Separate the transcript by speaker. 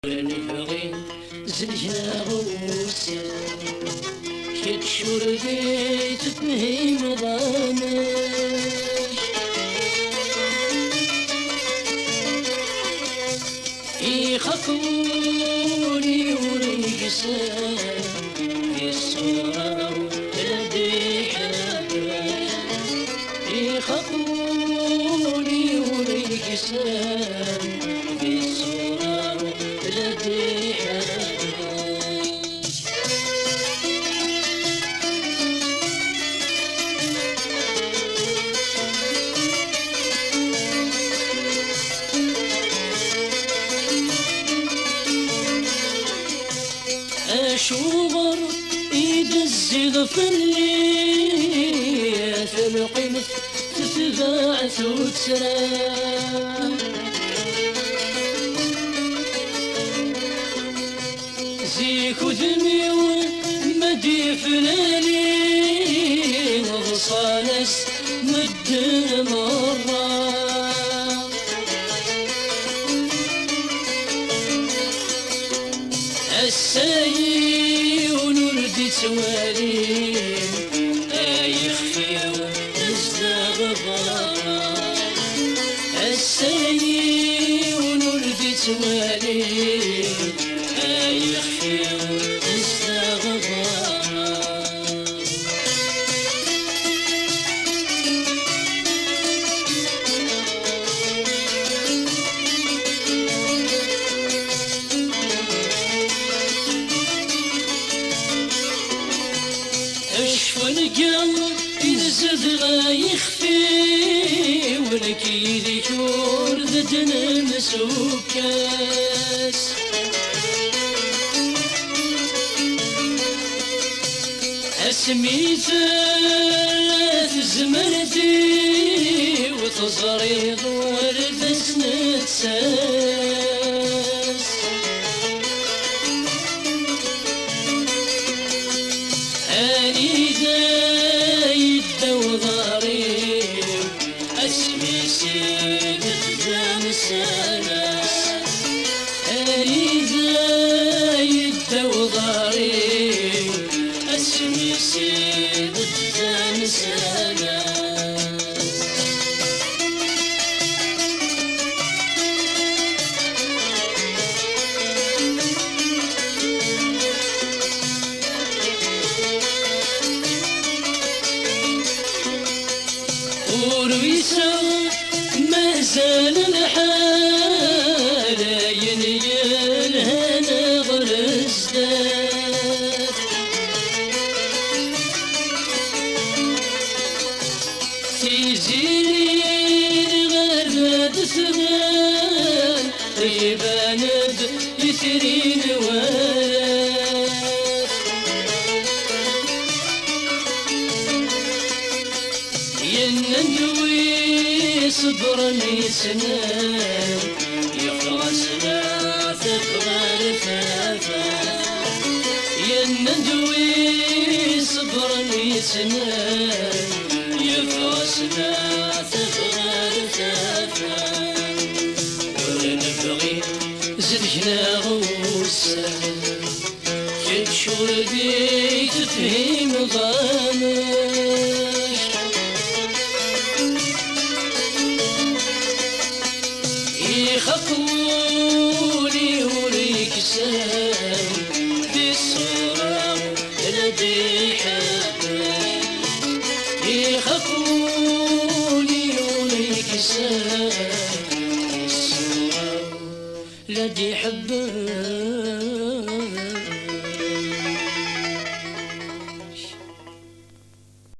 Speaker 1: نبغي زلجنا غوسي كتشور بيت تفهم ضانش يخافوني وريقسان في الصورة ولدي حباش يخافوني وريقسان في الصورة ولدي حباش أشوغر يدز غفلي القيمة تتباعث وتسرى زيك وذمي ومدي فلالي وصالس مدن مرة الساي ونردي توالي يخفي ونزدى غبارا الساي ونردي توالي يخفي ونزدى غبارا اشفى القلب ينزل غيخفي ولكيد يكون ذدنا مسوكاس اسمي ثلاث زمرتي وتصريض ورد سنة ساس أني دايد وضاري اسمي سيد الدم سناس أني دايد وضاري اسمي سيد الدم سناس ورويسا ما زال الحال ينيل هنا غرزدات تيجيني غرد ثمان يباند يثرين ولات ينندوي صبرا يسنان يفرسنا ثقل ثافا ينندوي صبرا يسنان يفرسنا ثقل ثافا ونبغي زلجنا غوسا كتشور بيت تفهم ضامش يخافوني وريكسان في الصورة لدي حباش يخافوني وريكسان في الصورة لدي حباش